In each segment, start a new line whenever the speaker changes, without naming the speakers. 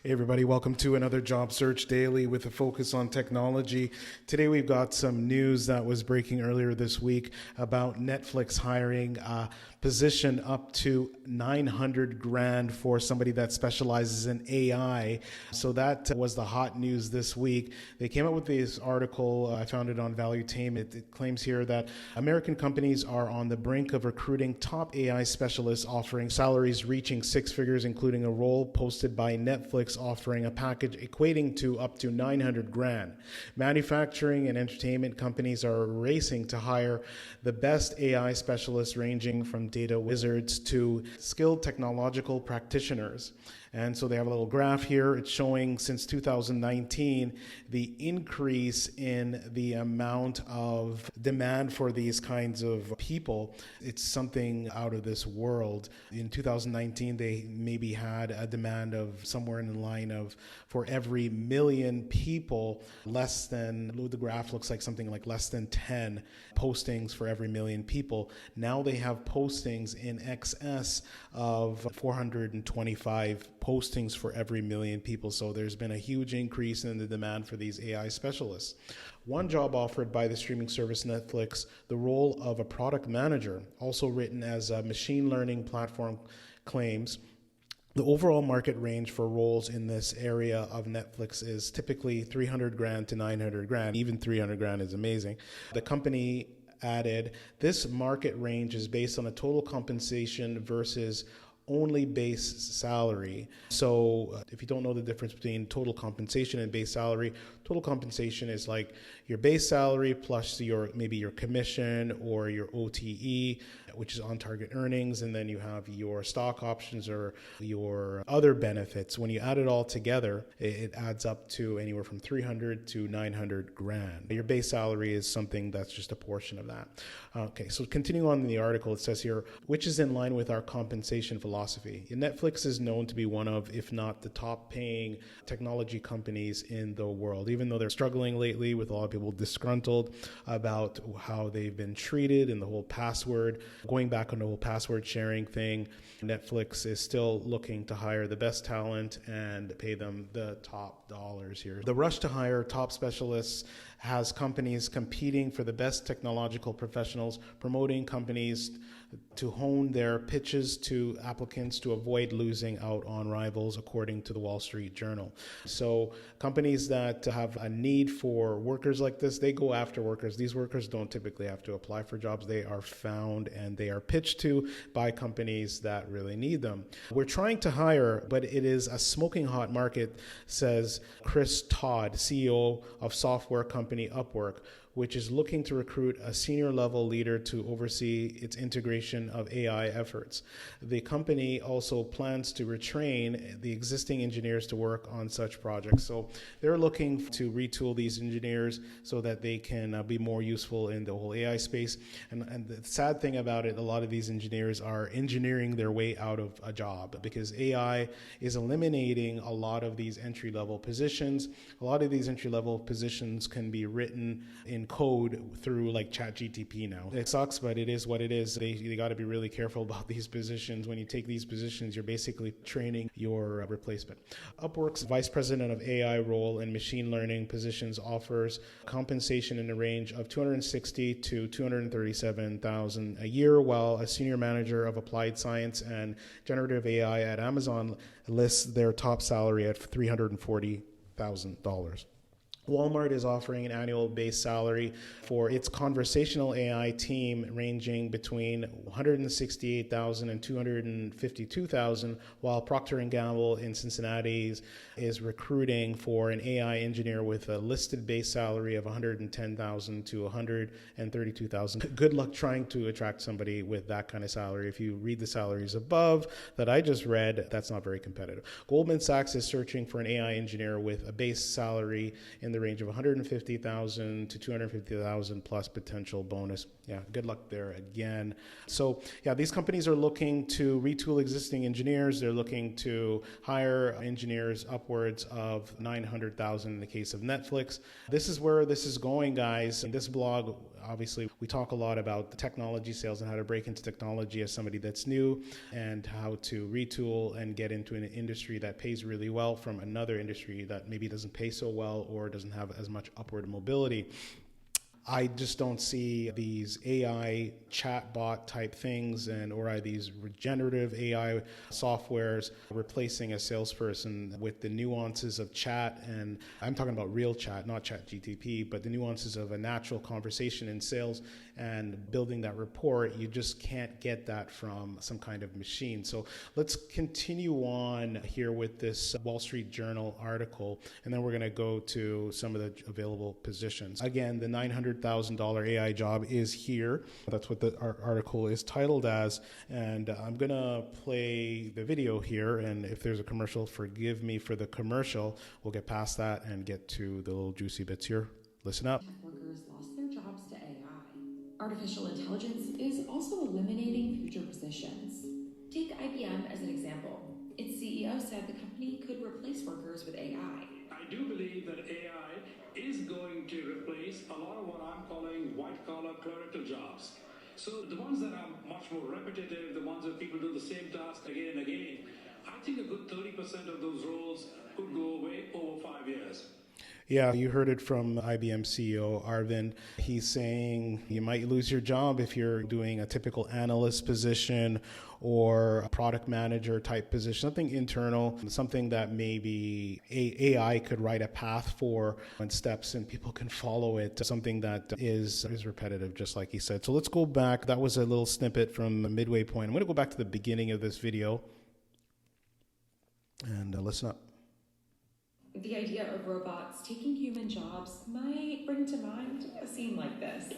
Hey everybody, welcome to another Job Search Daily with a focus on technology. Today we've got some news that was breaking earlier this week about Netflix hiring a position up to $900,000 for somebody that specializes in AI. So that was the hot news this week. They came up with this article, I found it on Valuetainment. It claims here that American companies are on the brink of recruiting top AI specialists offering salaries reaching six figures, including a role posted by Netflix offering a package equating to up to $900,000. Manufacturing and entertainment companies are racing to hire the best AI specialists, ranging from data wizards to skilled technological practitioners. And so they have a little graph here. It's showing since 2019 the increase in the amount of demand for these kinds of people. It's something out of this world. In 2019, they maybe had a demand of somewhere in the line of, for every million people, less than, the graph looks like something like less than 10 postings for every million people. Now they have postings in excess of 425 postings for every million people. So there's been a huge increase in the demand for these AI specialists. One job offered by the streaming service Netflix, the role of a product manager, also written as a machine learning platform, claims the overall market range for roles in this area of Netflix is typically $300,000 to $900,000. Even $300,000 is amazing. The company added, this market range is based on a total compensation versus only base salary. So if you don't know the difference between total compensation and base salary, total compensation is like your base salary plus maybe your commission or your OTE, which is on target earnings, and then you have your stock options or your other benefits. When you add it all together, it adds up to anywhere from $300,000 to $900,000. Your base salary is something that's just a portion of that. Okay, so continuing on in the article, it says here, which is in line with our compensation philosophy. Netflix is known to be one of, if not the top paying technology companies in the world, even though they're struggling lately with a lot of people disgruntled about how they've been treated and the whole going back on the whole password sharing thing. Netflix is still looking to hire the best talent and pay them the top dollars here. The rush to hire top specialists has companies competing for the best technological professionals, promoting companies to hone their pitches to applicants to avoid losing out on rivals, according to the Wall Street Journal. So companies that have a need for workers like this, they go after workers. These workers don't typically have to apply for jobs. They are found and they are pitched to by companies that really need them. We're trying to hire, but it is a smoking hot market, says Chris Todd, CEO of software company Upwork, which is looking to recruit a senior level leader to oversee its integration of AI efforts. The company also plans to retrain the existing engineers to work on such projects. So they're looking to retool these engineers so that they can be more useful in the whole AI space. And the sad thing about it, a lot of these engineers are engineering their way out of a job because AI is eliminating a lot of these entry-level positions. A lot of these entry-level positions can be written in code through like ChatGPT now. It sucks, but it is what it is. They got to be really careful about these positions. When you take these positions, you're basically training your replacement. Upwork's vice president of AI role and machine learning positions offers compensation in the range of $260,000 to $237,000 a year, while a senior manager of applied science and generative AI at Amazon lists their top salary at $340,000. Walmart is offering an annual base salary for its conversational AI team ranging between $168,000 and $252,000, while Procter & Gamble in Cincinnati is recruiting for an AI engineer with a listed base salary of $110,000 to $132,000. Good luck trying to attract somebody with that kind of salary. If you read the salaries above that I just read, that's not very competitive. Goldman Sachs is searching for an AI engineer with a base salary in the range of $150,000 to $250,000 plus potential bonus. Yeah, good luck there again. So, yeah, these companies are looking to retool existing engineers. They're looking to hire engineers upwards of 900,000 in the case of Netflix. This is where this is going, guys. In this blog, obviously, we talk a lot about the technology sales and how to break into technology as somebody that's new and how to retool and get into an industry that pays really well from another industry that maybe doesn't pay so well or doesn't have as much upward mobility. I just don't see these AI chatbot type things or these regenerative AI softwares replacing a salesperson with the nuances of chat. And I'm talking about real chat, not chat GTP, but the nuances of a natural conversation in sales and building that rapport. You just can't get that from some kind of machine. So let's continue on here with this Wall Street Journal article, and then we're going to go to some of the available positions. Again, the $900,000 AI job is here. That's what the article is titled as. And I'm going to play the video here. And if there's a commercial, forgive me for the commercial. We'll get past that and get to the little juicy bits here. Listen up.
Tech workers lost their jobs to AI. Artificial intelligence is also eliminating future positions. Take IBM as an example. Its CEO said the company could replace workers with AI.
I do believe that AI is going to replace a lot of what I'm calling white-collar clerical jobs. So the ones that are much more repetitive, the ones that people do the same task again and again, I think a good 30% of those roles could go away over 5 years.
Yeah, you heard it from IBM CEO Arvind. He's saying you might lose your job if you're doing a typical analyst position or a product manager type position, something internal, something that maybe AI could write a path for and steps and people can follow it, something that is repetitive, just like he said. So let's go back. That was a little snippet from the midway point. I'm going to go back to the beginning of this video and listen up.
The idea of robots taking human jobs might bring to mind a scene like this.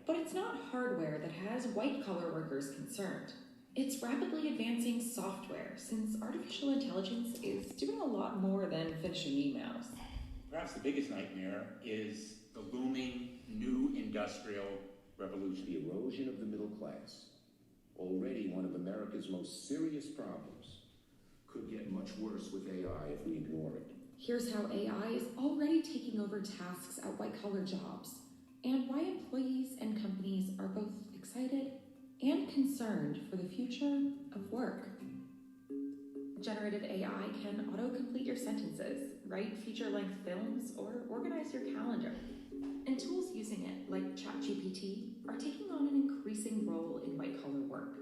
But it's not hardware that has white-collar workers concerned. It's rapidly advancing software, since artificial intelligence is doing a lot more than finishing emails.
Perhaps the biggest nightmare is the looming new industrial revolution.
The erosion of the middle class, already one of America's most serious problems, could get much worse with AI if we ignore it.
Here's how AI is already taking over tasks at white-collar jobs, and why employees and companies are both excited and concerned for the future of work. Generative AI can auto-complete your sentences, write feature-length films, or organize your calendar. And tools using it, like ChatGPT, are taking on an increasing role in white-collar work.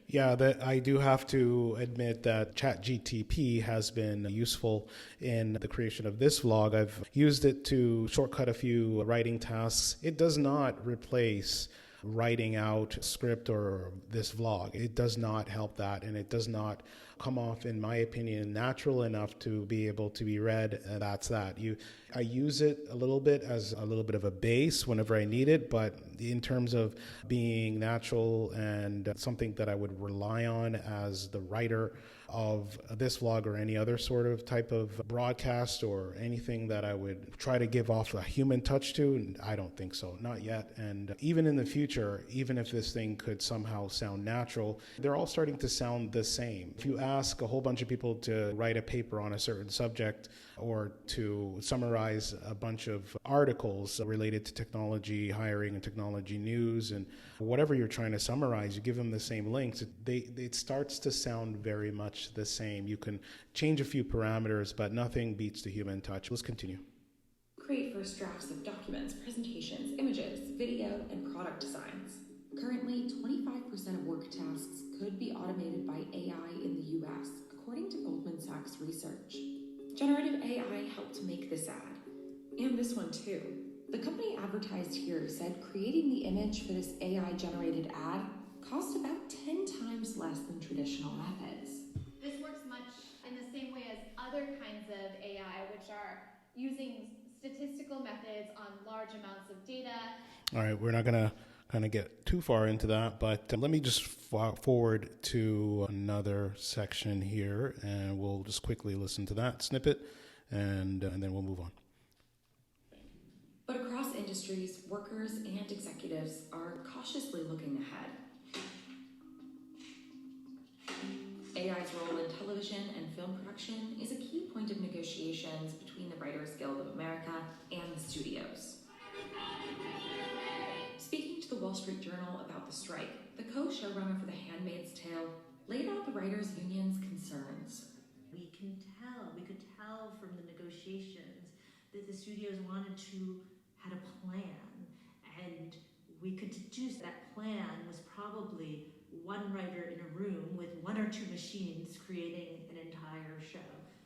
Yeah, I do have to admit that ChatGTP has been useful in the creation of this vlog. I've used it to shortcut a few writing tasks. It does not replace writing out script or this vlog. It does not help that, and it does not come off, in my opinion, natural enough to be able to be read. And that's that. I use it a little bit as a little bit of a base whenever I need it, but in terms of being natural and something that I would rely on as the writer of this vlog or any other sort of type of broadcast or anything that I would try to give off a human touch to, I don't think so, not yet. And even in the future, even if this thing could somehow sound natural, they're all starting to sound the same. If you ask a whole bunch of people to write a paper on a certain subject or to summarize a bunch of articles related to technology, hiring and technology news, and whatever you're trying to summarize, you give them the same links, it starts to sound very much the same. You can change a few parameters, but nothing beats the human touch. Let's continue.
Create first drafts of documents, presentations, images, video, and product designs. Currently, 25% of work tasks could be automated by AI in the US, according to Goldman Sachs research. Generative AI helped make this ad, and this one too. The company advertised here said creating the image for this AI-generated ad cost about 10 times less than traditional methods.
This works much in the same way as other kinds of AI, which are using statistical methods on large amounts of data.
All right, we're not going to kind of get too far into that, but let me just forward to another section here, and we'll just quickly listen to that snippet, and then we'll move on.
But across industries, industries, workers and executives are cautiously looking ahead. AI's role in television and film production is a key point of negotiations between the Writers Guild of America and the studios. Speaking to the Wall Street Journal about the strike, the co-showrunner for The Handmaid's Tale laid out the writers' union's concerns.
We could tell from the negotiations that the studios had a plan, and we could deduce that plan was probably one writer in a room with one or two machines creating an entire show.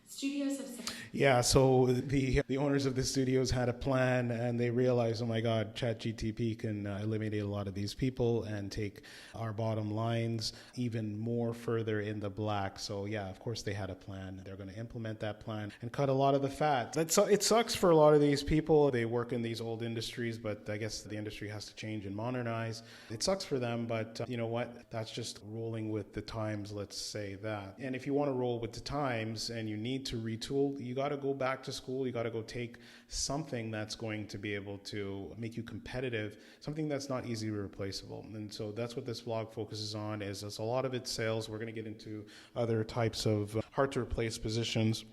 Studios have said.
Yeah, so the owners of the studios had a plan, and they realized, oh my God, ChatGPT can eliminate a lot of these people and take our bottom lines even more further in the black. So yeah, of course they had a plan. They're going to implement that plan and cut a lot of the fat. It sucks for a lot of these people. They work in these old industries, but I guess the industry has to change and modernize. It sucks for them, but you know what? That's just rolling with the times, let's say that. And if you want to roll with the times and you need to retool, you got to go back to school. You got to go take something that's going to be able to make you competitive, something that's not easily replaceable. And so that's what this vlog focuses on. Is a lot of it's sales. We're going to get into other types of hard to replace positions,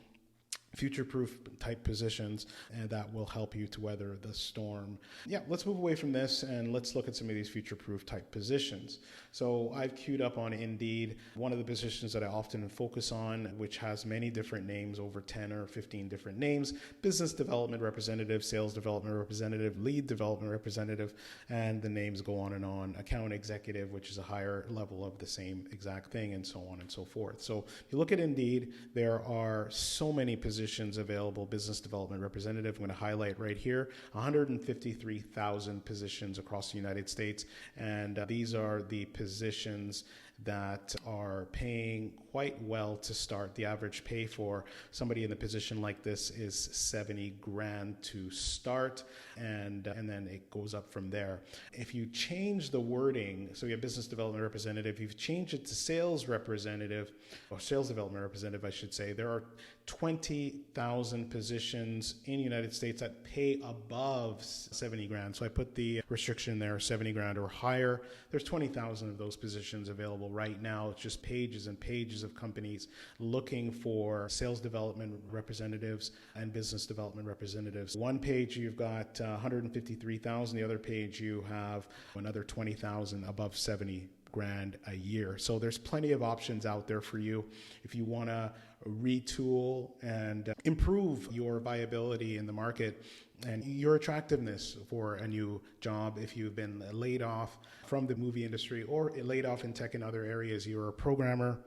future-proof type positions, and that will help you to weather the storm. Yeah, let's move away from this and let's look at some of these future-proof type positions. So I've queued up on Indeed one of the positions that I often focus on, which has many different names, over 10 or 15 different names: business development representative, sales development representative, lead development representative, and the names go on and on. Account executive, which is a higher level of the same exact thing, and so on and so forth. So if you look at Indeed, there are so many positions available. Business development representative, I'm going to highlight right here, 153,000 positions across the United States, and these are the positions that are paying quite well to start. The average pay for somebody in a position like this is $70,000 to start, and then it goes up from there. If you change the wording, so you have business development representative, you've changed it to sales representative, or sales development representative, I should say, there are 20,000 positions in the United States that pay above $70,000. So I put the restriction there, $70,000 or higher. There's 20,000 of those positions available right now. It's just pages and pages of companies looking for sales development representatives and business development representatives. One page you've got 153,000. The other page you have another 20,000 above $70,000 a year. So there's plenty of options out there for you if you want to retool and improve your viability in the market and your attractiveness for a new job. If you've been laid off from the movie industry or laid off in tech and other areas, you're a programmer,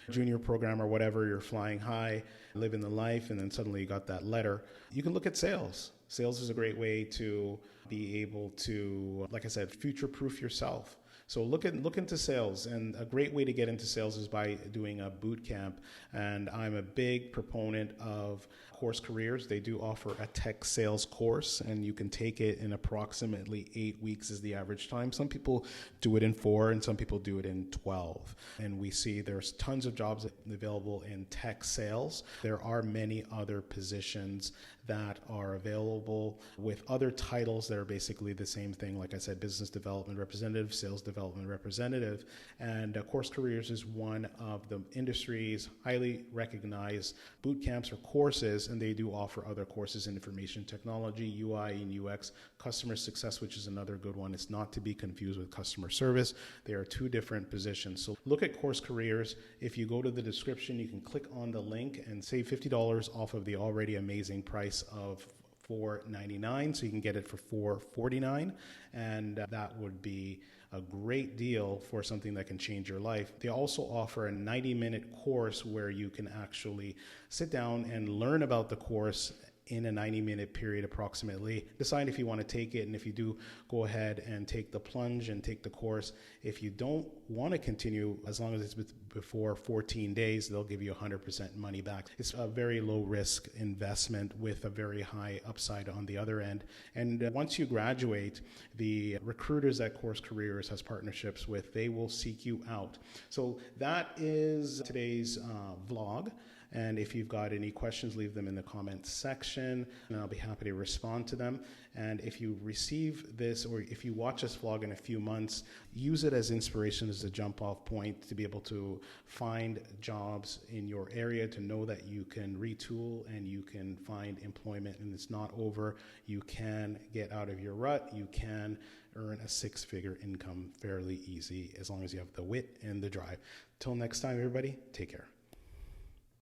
junior programmer, whatever, you're flying high, living the life, and then suddenly you got that letter. You can look at sales. Sales is a great way to be able to, like I said, future-proof yourself. So look into sales, and a great way to get into sales is by doing a boot camp. And I'm a big proponent of Course Careers. They do offer a tech sales course, and you can take it in approximately 8 weeks is the average time. Some people do it in 4, and some people do it in 12. And we see there's tons of jobs available in tech sales. There are many other positions that are available with other titles that are basically the same thing. Like I said, business development representative, sales development representative, and Course Careers is one of the industry's highly recognized boot camps or courses, and they do offer other courses in information technology, UI and UX, customer success, which is another good one. It's not to be confused with customer service. They are two different positions. So look at Course Careers. If you go to the description, you can click on the link and save $50 off of the already amazing price of $4.99, so you can get it for $4.49, and that would be a great deal for something that can change your life. They also offer a 90-minute course where you can actually sit down and learn about the course in a 90-minute period approximately. Decide if you want to take it, and if you do, go ahead and take the plunge and take the course. If you don't want to continue, as long as it's before 14 days, they'll give you 100% money back. It's a very low-risk investment with a very high upside on the other end. And once you graduate, the recruiters that Course Careers has partnerships with, they will seek you out. So that is today's vlog. And if you've got any questions, leave them in the comments section, and I'll be happy to respond to them. And if you receive this, or if you watch this vlog in a few months, use it as inspiration, as a jump-off point to be able to find jobs in your area, to know that you can retool and you can find employment, and it's not over. You can get out of your rut. You can earn a six-figure income fairly easy, as long as you have the wit and the drive. Till next time, everybody, take care.